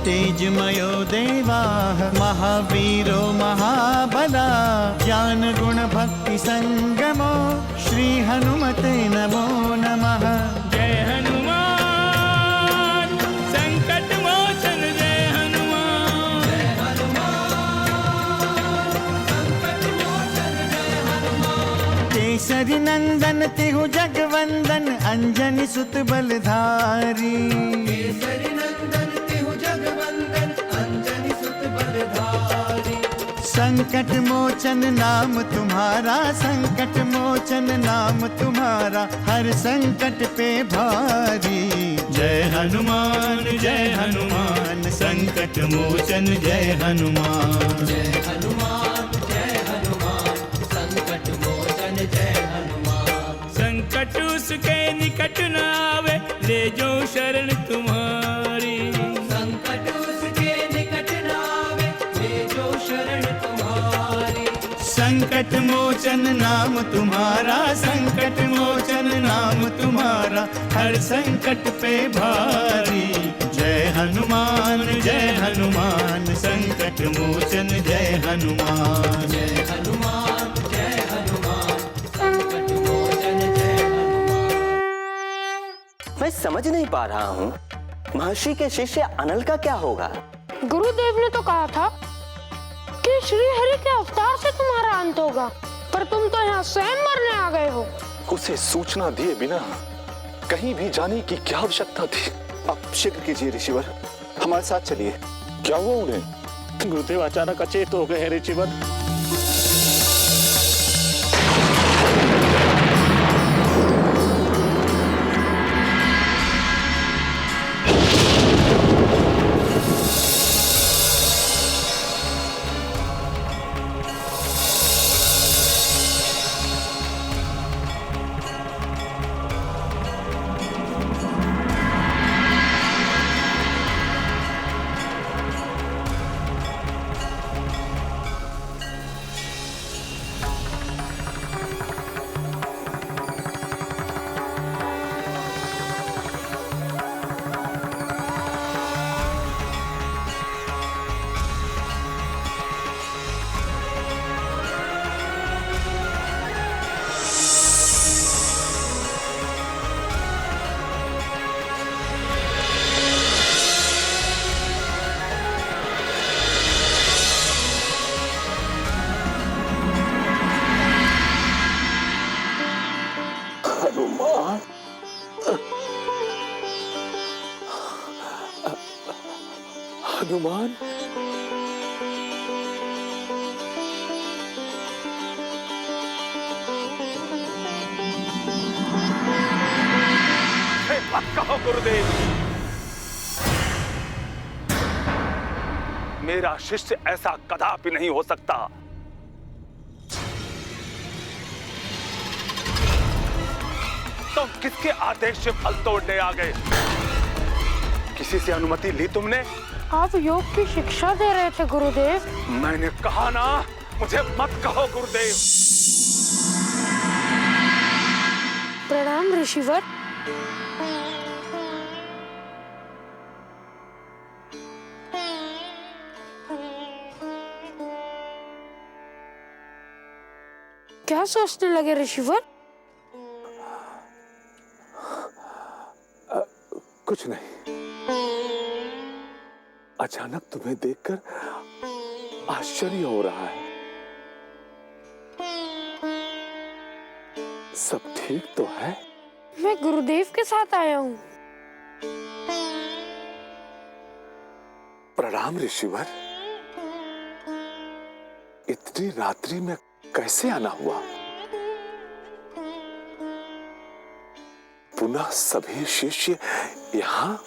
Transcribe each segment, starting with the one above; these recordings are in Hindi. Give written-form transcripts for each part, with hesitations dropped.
तेजमयो देवाः महावीरो महाबला ज्ञान गुण भक्ति संगमो श्री हनुमते नमो नमः। जय हनुमान संकट मोचन जय हनुमान। जय हनुमान संकट मोचन जय हनुमान। केसरी नंदन तिहु जगवंदन अंजनी सुत बलधारी। केसरी नंदन तिहु जगवंदन अंजनी सुत बलधारी। संकट मोचन नाम तुम्हारा संकट मोचन नाम तुम्हारा हर संकट पे भारी। जय हनुमान संकट मोचन जय हनुमान। जय हनुमान संकट मोचन जय हनुमान। संकट उसके निकट न आवे ले जो शरण तुम्हारी। संकट उसके निकट न आवे ले जो शरण तुम्हारी। संकट मोचन नाम तुम्हारा संकट मोचन नाम तुम्हारा हर संकट पे भारी। जय हनुमान संकट मोचन जय हनुमान। जय हनुमान संकट मोचन जय हनुमान। मैं समझ नहीं पा रहा हूँ महर्षि के शिष्य अनल का क्या होगा। गुरुदेव ने तो कहा था कि श्री हरि के अवतार से तुम्हारा अंत होगा, पर तुम तो यहाँ स्वयं मरने आ गए हो। उसे सूचना दिए बिना कहीं भी जाने की क्या आवश्यकता थी। आप शीघ्र कीजिए ऋषिवर, हमारे साथ चलिए। क्या हुआ उन्हें? गुरुदेव अचानक अचेत हो गए हैं ऋषिवर। हनुमान मत कहो गुरुदेव, मेरा शिष्य ऐसा कदापि नहीं हो सकता। तुम किसके आदेश से फल तोड़ने आ गए? किसी से अनुमति ली तुमने? आप योग की शिक्षा दे रहे थे गुरुदेव। मैंने कहा ना, मुझे मत कहो गुरुदेव। प्रणाम ऋषिवर। क्या सोचने लगे ऋषिवर? कुछ नहीं, अचानक तुम्हें देखकर आश्चर्य हो रहा है। सब ठीक तो है? मैं गुरुदेव के साथ आया हूँ। प्रणाम ऋषिवर। इतनी रात्रि में कैसे आना हुआ? पुनः सभी शिष्य यहाँ?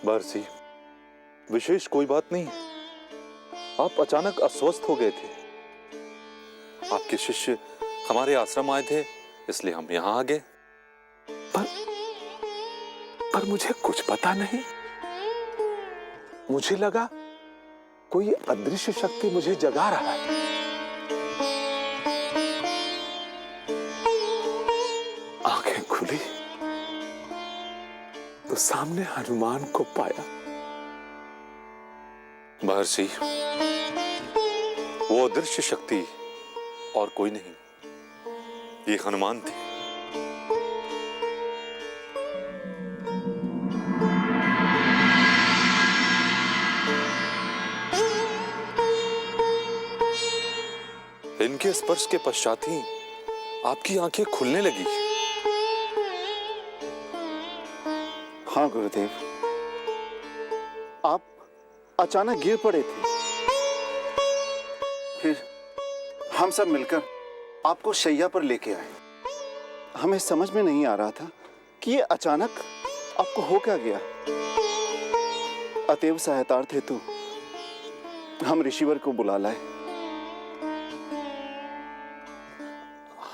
महर्षि, विशेष कोई बात नहीं। आप अचानक अस्वस्थ हो गए थे। आपके शिष्य हमारे आश्रम आए थे, इसलिए हम यहाँ आ गए। पर मुझे कुछ पता नहीं। मुझे लगा कोई अदृश्य शक्ति मुझे जगा रहा है। आंखें खुली तो सामने हनुमान को पाया। महर्षि, वो अदृश्य शक्ति और कोई नहीं, ये हनुमान थे। इनके स्पर्श के पश्चात ही आपकी आंखें खुलने लगी। हाँ गुरुदेव, आप अचानक गिर पड़े थे। फिर हम सब मिलकर आपको शैया पर लेके आए। हमें समझ में नहीं आ रहा था कि ये अचानक आपको हो क्या गया। अतएव सहायतार्थ हेतु हम ऋषिवर को बुला लाए।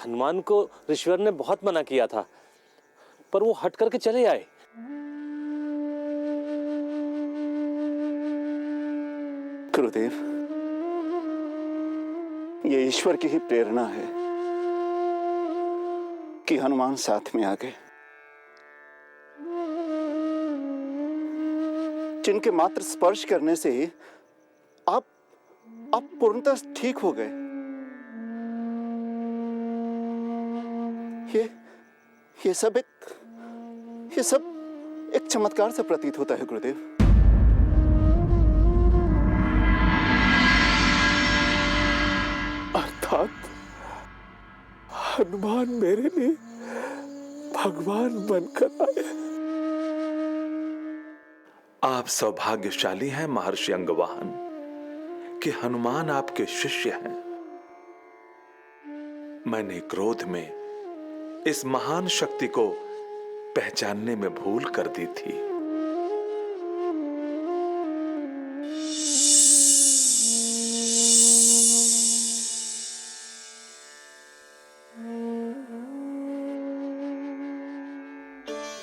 हनुमान को ऋषिवर ने बहुत मना किया था, पर वो हट करके चले आए। गुरुदेव, ये ईश्वर की ही प्रेरणा है कि हनुमान साथ में आ गए, जिनके मात्र स्पर्श करने से ही आप पूर्णतः ठीक हो गए। ये सब एक चमत्कार सा प्रतीत होता है गुरुदेव। अर्थात हनुमान मेरे लिए भगवान बनकर आए। आप सौभाग्यशाली हैं महर्षि अंगवाहन कि हनुमान आपके शिष्य हैं। मैंने क्रोध में इस महान शक्ति को पहचानने में भूल कर दी थी।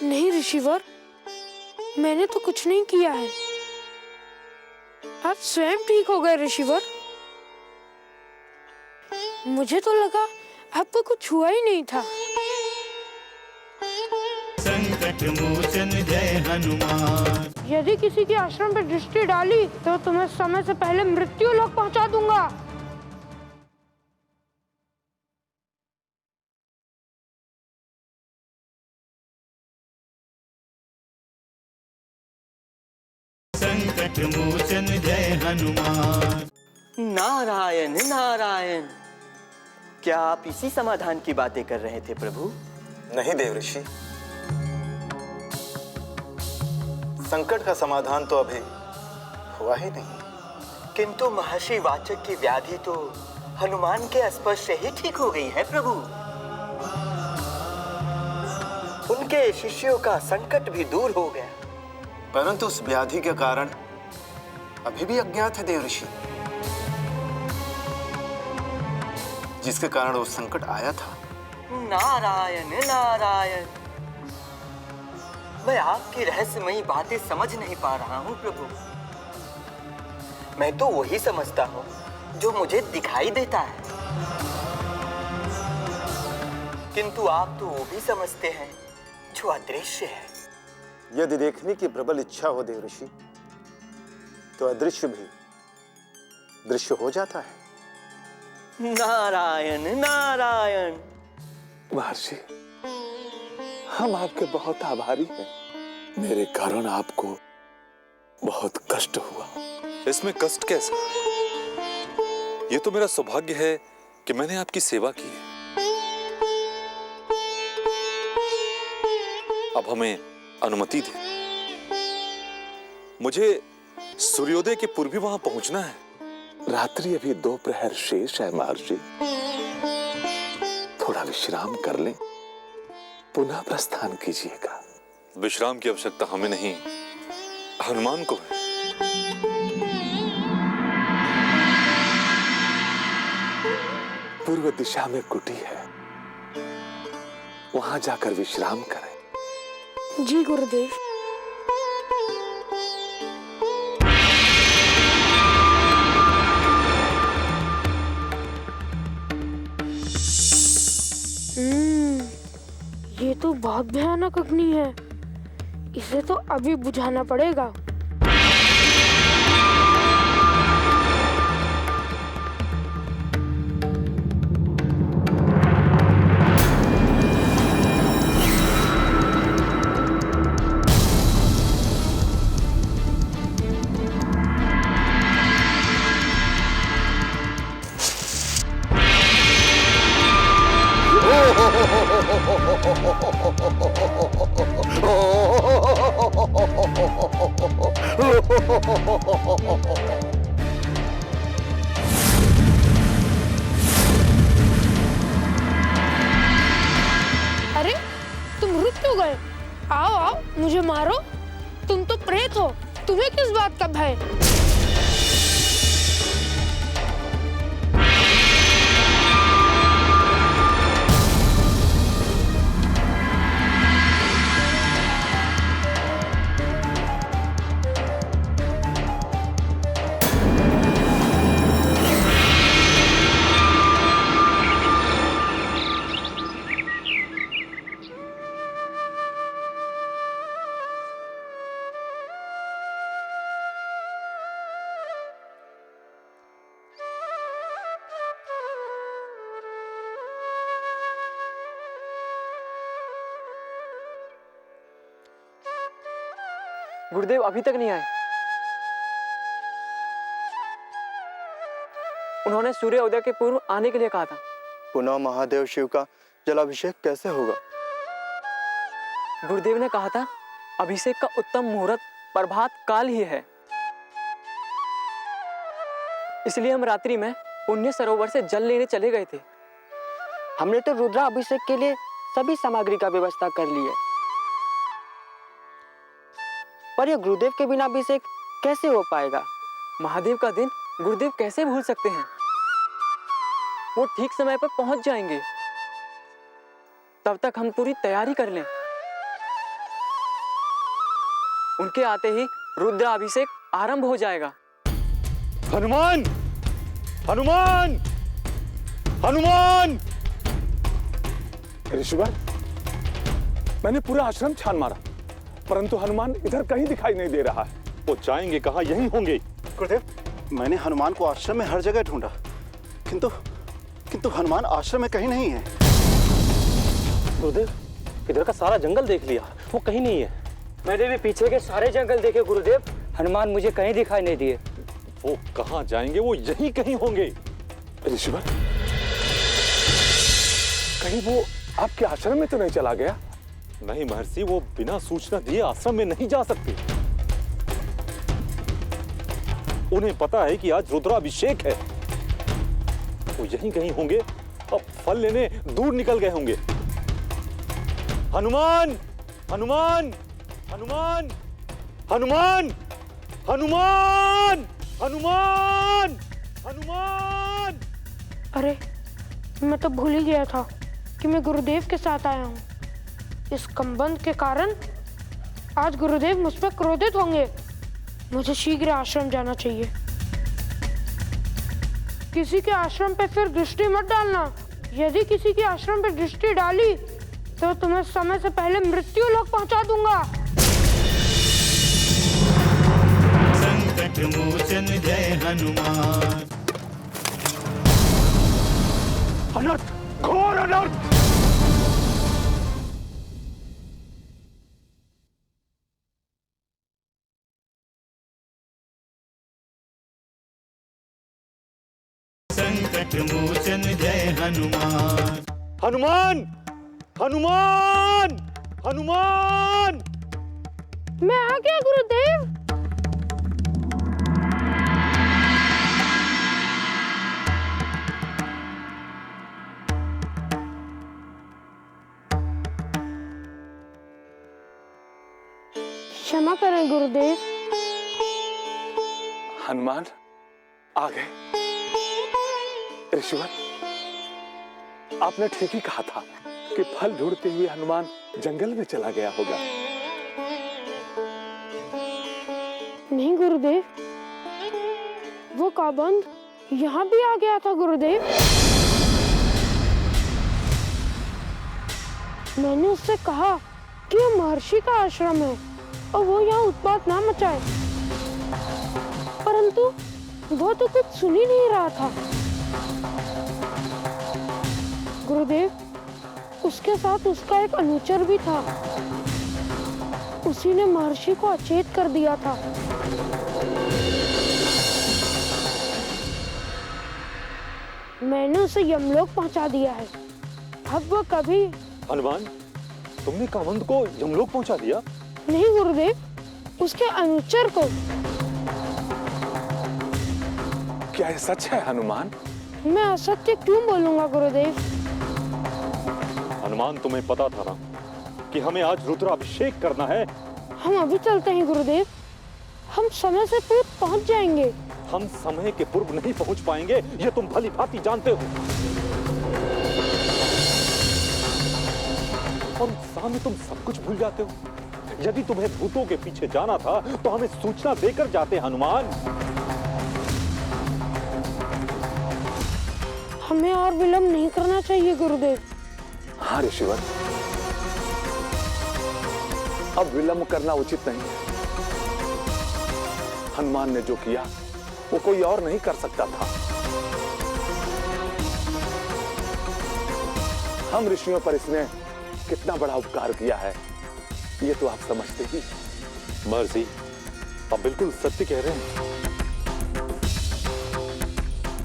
नहीं ऋषिवर, मैंने तो कुछ नहीं किया है। आप स्वयं ठीक हो गए ऋषिवर। मुझे तो लगा आपको कुछ हुआ ही नहीं था। संकट मोचन जय हनुमान। यदि किसी के आश्रम पर दृष्टि डाली तो तुम्हें समय से पहले मृत्यु लोक पहुंचा दूंगा। संकट मोचन जय हनुमान। नारायण नारायण। क्या आप इसी समाधान की बातें कर रहे थे प्रभु? नहीं देवऋषि, संकट का समाधान तो अभी हुआ ही नहीं। किंतु महर्षि वाचक की व्याधि तो हनुमान के स्पर्श से ही ठीक हो गई है प्रभु। उनके शिष्यों का संकट भी दूर हो गया। परंतु उस व्याधि के कारण अभी भी अज्ञात है देवऋषि, जिसके कारण वो संकट आया था। नारायण नारायण। मैं आपकी रहस्यमयी बातें समझ नहीं पा रहा हूँ प्रभु। मैं तो वही समझता हूँ जो मुझे दिखाई देता है, किंतु आप तो वो भी समझते हैं जो अदृश्य है। यदि देखने की प्रबल इच्छा हो देवऋषि, तो अदृश्य भी दृश्य हो जाता है। नारायण नारायण। महर्षि, हम आपके बहुत आभारी हैं। मेरे कारण आपको बहुत कष्ट हुआ। इसमें कष्ट कैसा? ये तो मेरा सौभाग्य है कि मैंने आपकी सेवा की है। अब हमें अनुमति दें। मुझे सूर्योदय के पूर्व वहां पहुंचना है। रात्रि अभी 2 प्रहर शेष है महर्षि। थोड़ा विश्राम कर लें, पुनः प्रस्थान कीजिएगा। विश्राम की आवश्यकता हमें नहीं, हनुमान को है। पूर्व दिशा में कुटी है, वहां जाकर विश्राम करें। जी गुरुदेव। ये तो बहुत भयानक अग्नि है। इसे तो अभी बुझाना पड़ेगा। अरे तुम रुक क्यों गए? आओ आओ मुझे मारो। तुम तो प्रेत हो, तुम्हें किस बात का भय? गुरुदेव अभी तक नहीं आए। उन्होंने सूर्य उदय के पूर्व आने के लिए कहा था। पुनः महादेव शिव का जलाभिषेक कैसे होगा? गुरुदेव ने कहा था अभिषेक का उत्तम मुहूर्त प्रभात काल ही है। इसलिए हम रात्रि में पुण्य सरोवर से जल लेने चले गए थे। हमने तो रुद्राभिषेक के लिए सभी सामग्री का व्यवस्था कर ली है, पर यह गुरुदेव के बिना अभिषेक कैसे हो पाएगा? महादेव का दिन गुरुदेव कैसे भूल सकते हैं? वो ठीक समय पर पहुंच जाएंगे। तब तक हम पूरी तैयारी कर लें। उनके आते ही रुद्राभिषेक आरंभ हो जाएगा। हनुमान! हनुमान! हनुमान! ऋषिवर, मैंने पूरा आश्रम छान मारा, परंतु हनुमान इधर कहीं दिखाई नहीं दे रहा है। वो जाएंगे कहाँ? यहीं होंगे। गुरुदेव, मैंने हनुमान को आश्रम में हर जगह ढूंढा, किंतु हनुमान आश्रम में कहीं नहीं है। गुरुदेव, इधर का सारा जंगल देख लिया, वो कहीं नहीं है। मैंने भी पीछे के सारे जंगल देखे गुरुदेव, हनुमान मुझे कहीं दिखाई नहीं दिए। वो कहाँ जाएंगे? वो यहीं कहीं होंगे। ऋषिवर, कहीं वो आपके आश्रम में तो नहीं चला गया? नहीं महर्षि, वो बिना सूचना दिए आश्रम में नहीं जा सकते। उन्हें पता है कि आज रुद्राभिषेक है। वो यहीं कहीं होंगे। अब फल लेने दूर निकल गए होंगे। हनुमान! हनुमान! हनुमान! हनुमान! हनुमान! हनुमान! हनुमान! अरे मैं तो भूल ही गया था कि मैं गुरुदेव के साथ आया हूँ। इस कंबंध के कारण आज गुरुदेव मुझ पर क्रोधित होंगे। मुझे शीघ्र आश्रम जाना चाहिए। किसी के आश्रम पे फिर दृष्टि मत डालना। यदि किसी के आश्रम पे दृष्टि डाली तो तुम्हें समय से पहले मृत्यु लोक पहुंचा दूंगा। संकट मोचन जय हनुमान। अनर्थ, घोर अनर्थ! संकट मोचन जय हनुमान। हनुमान! हनुमान! हनुमान! मैं आ गया गुरुदेव। क्षमा करें गुरुदेव। हनुमान आ गए। ऋषिवर, आपने ठीक ही कहा था कि फल ढूंढते हुए हनुमान जंगल में चला गया होगा। नहीं गुरुदेव, वो काबंद यहाँ भी आ गया था गुरुदेव। मैंने उससे कहा कि यह महर्षि का आश्रम है और वो यहाँ उत्पात ना मचाए, परंतु वो तो कुछ सुन ही नहीं रहा था। गुरुदेव, उसके साथ उसका एक अनुचर भी था। उसी ने महर्षि को अचेत कर दिया था। मैंने उसे यमलोक पहुंचा दिया है। अब वो कभी... हनुमान, तुमने काबंद को यमलोक पहुंचा दिया? नहीं गुरुदेव, उसके अनुचर को। क्या यह सच है हनुमान? मैं असत्य क्यों बोलूंगा गुरुदेव? हनुमान, तुम्हें पता था ना कि हमें आज रुद्राभिषेक करना है। हम अभी चलते हैं गुरुदेव, हम समय से पूर्व पहुंच जाएंगे। हम समय के पूर्व नहीं पहुंच पाएंगे, ये तुम भली भांति जानते हो। और उत्साह में तुम सब कुछ भूल जाते हो। यदि तुम्हें भूतों के पीछे जाना था तो हमें सूचना देकर जाते हनुमान। हमें और विलंब नहीं करना चाहिए गुरुदेव। हाँ ऋषिवर, अब विलंब करना उचित नहीं है। हनुमान ने जो किया वो कोई और नहीं कर सकता था। हम ऋषियों पर इसने कितना बड़ा उपकार किया है ये तो आप समझते ही। महर्षि, आप बिल्कुल सत्य कह रहे हैं,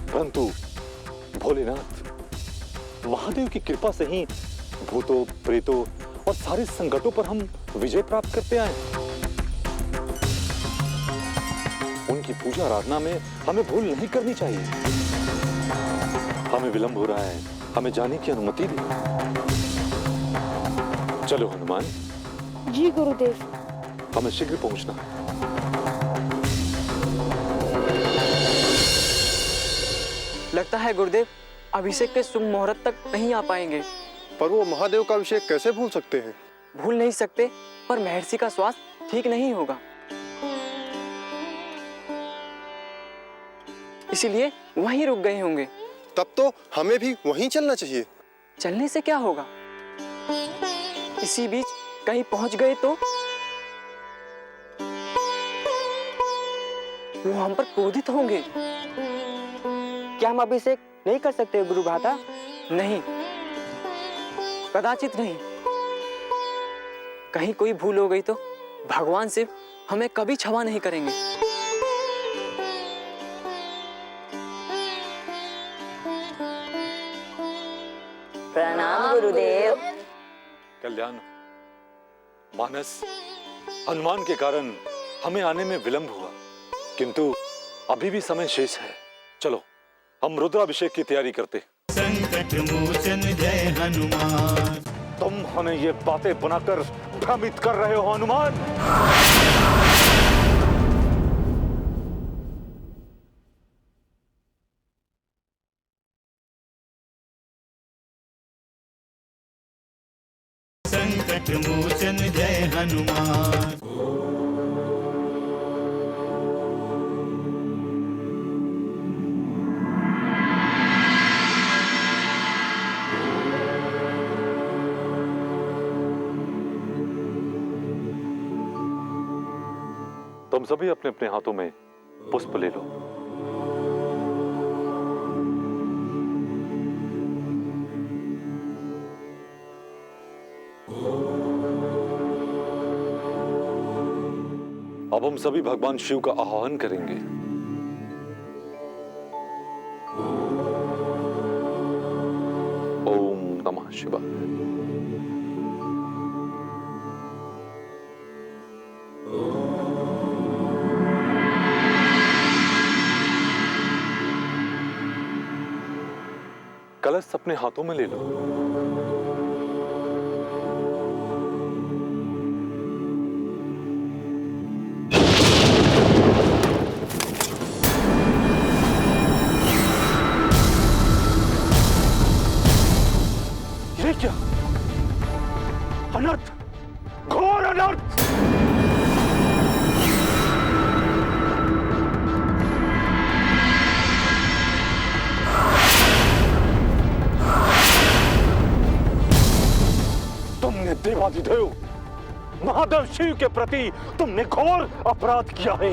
परंतु भोलेनाथ, महादेव की कृपा से ही भूतों, प्रेतों और सारे संकटों पर हम विजय प्राप्त करते आए। उनकी पूजा आराधना में हमें भूल नहीं करनी चाहिए। हमें विलंब हो रहा है, हमें जाने की अनुमति दी। चलो हनुमान। जी गुरुदेव। हमें शीघ्र पहुंचना है। लगता है गुरुदेव अभिषेक के शुभ मुहूर्त तक नहीं आ पाएंगे। पर वो महादेव का अभिषेक कैसे भूल सकते हैं? भूल नहीं सकते, पर महर्षि का स्वास्थ्य ठीक नहीं होगा, इसीलिए वहीं रुक गए होंगे। तब तो हमें भी वहीं चलना चाहिए। चलने से क्या होगा? इसी बीच कहीं पहुंच गए तो वो हम पर क्रोधित होंगे। क्या हम अभिषेक नहीं कर सकते गुरु भ्राता? नहीं, कदाचित नहीं। कहीं कोई भूल हो गई तो भगवान शिव हमें कभी क्षमा नहीं करेंगे। प्रणाम गुरुदेव। कल्याण, मानस, हनुमान के कारण हमें आने में विलंब हुआ, किंतु अभी भी समय शेष है। चलो हम रुद्राभिषेक की तैयारी करते। संकट मोचन जय हनुमान। तुम हमें ये बातें बनाकर भ्रमित कर रहे हो हनुमान। संकट मोचन जय हनुमान। तुम सभी अपने अपने हाथों में पुष्प ले लो। अब हम सभी भगवान शिव का आह्वान करेंगे। ओम नमः शिवाय। कलश अपने हाथों में ले लो। ये क्या? अनर्थ, घोर अनर्थ! तुमने देवाधिदेव महादेव शिव के प्रति तुमने घोर अपराध किया है।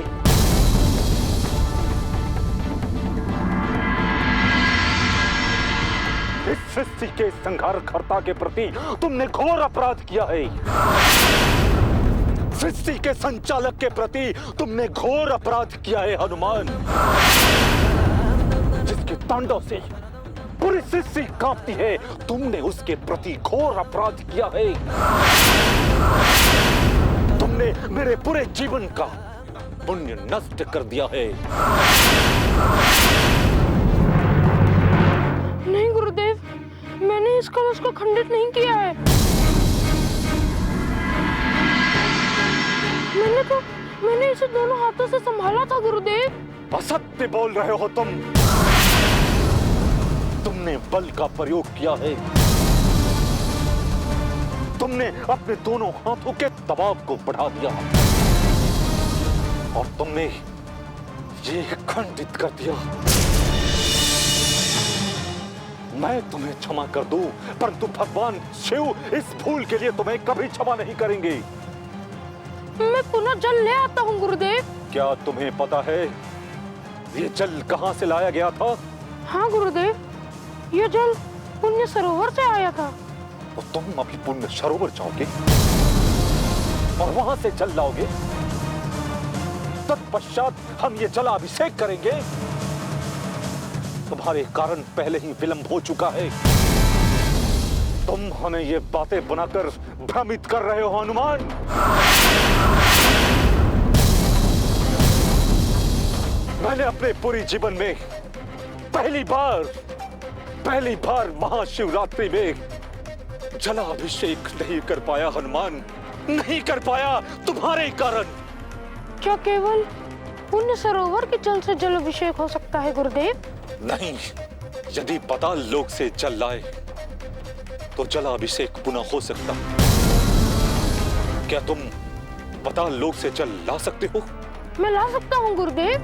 इस सृष्टि के संहारकर्ता के प्रति तुमने घोर अपराध किया है। सृष्टि के संचालक के प्रति तुमने घोर अपराध किया है हनुमान, जिसके तांडव से पूरी सृष्टि कांपती है। तुमने उसके प्रति घोर अपराध किया है। तुमने तुमने मेरे पूरे जीवन का पुण्य नष्ट कर दिया है। नहीं गुरुदेव, मैंने इस कलश को खंडित नहीं किया है। मैंने इसे दोनों हाथों से संभाला था गुरुदेव। असत्य बोल रहे हो तुमने बल का प्रयोग किया है। तुमने अपने दोनों हाथों के दबाव को बढ़ा दिया और तुमने ये खंडित कर दिया। मैं तुम्हें क्षमा कर दूं, परंतु भगवान शिव इस भूल के लिए तुम्हें कभी क्षमा नहीं करेंगे। मैं पुनः जल ले आता हूँ गुरुदेव। क्या तुम्हें पता है ये जल कहाँ से लाया गया था? हाँ गुरुदेव, ये जल पुण्य सरोवर से आया था। तो तुम अभी पुण्य सरोवर जाओगे और वहां से जल लाओगे। तत्पश्चात हम ये जलाभिषेक करेंगे। तुम्हारे कारण पहले ही विलंब हो चुका है। तुम हमें ये बातें बनाकर भ्रमित कर रहे हो हनुमान। मैंने अपने पूरे जीवन में पहली बार महाशिवरात्रि में जलाभिषेक नहीं कर पाया हनुमान, नहीं कर पाया तुम्हारे कारण। क्या केवल पुण्य सरोवर के जल से जल अभिषेक हो सकता है गुरुदेव? नहीं, यदि पाताल लोक से जल लाए तो जलाभिषेक पुनः हो सकता। क्या तुम पाताल लोक से जल ला सकते हो? मैं ला सकता हूँ गुरुदेव।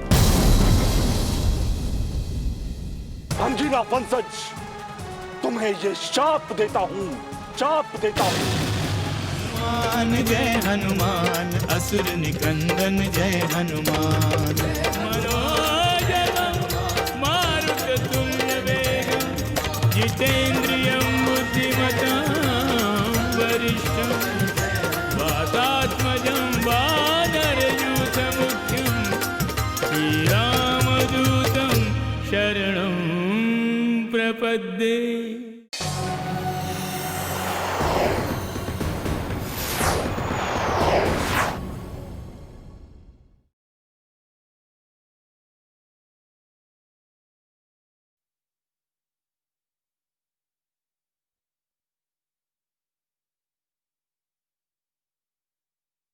अंजना वंशज, तुम्हें ये शाप देता हूँ। जय हनुमान, असुर निकंदन जय हनुमान। मनोजवं मारुततुल्य वेगं, जितेन्द्रियं बुद्धिमतां वरिष्ठं, वातात्मजं वानरयूथमुख्यं, श्रीरामदूतं शरणं प्रपद्ये।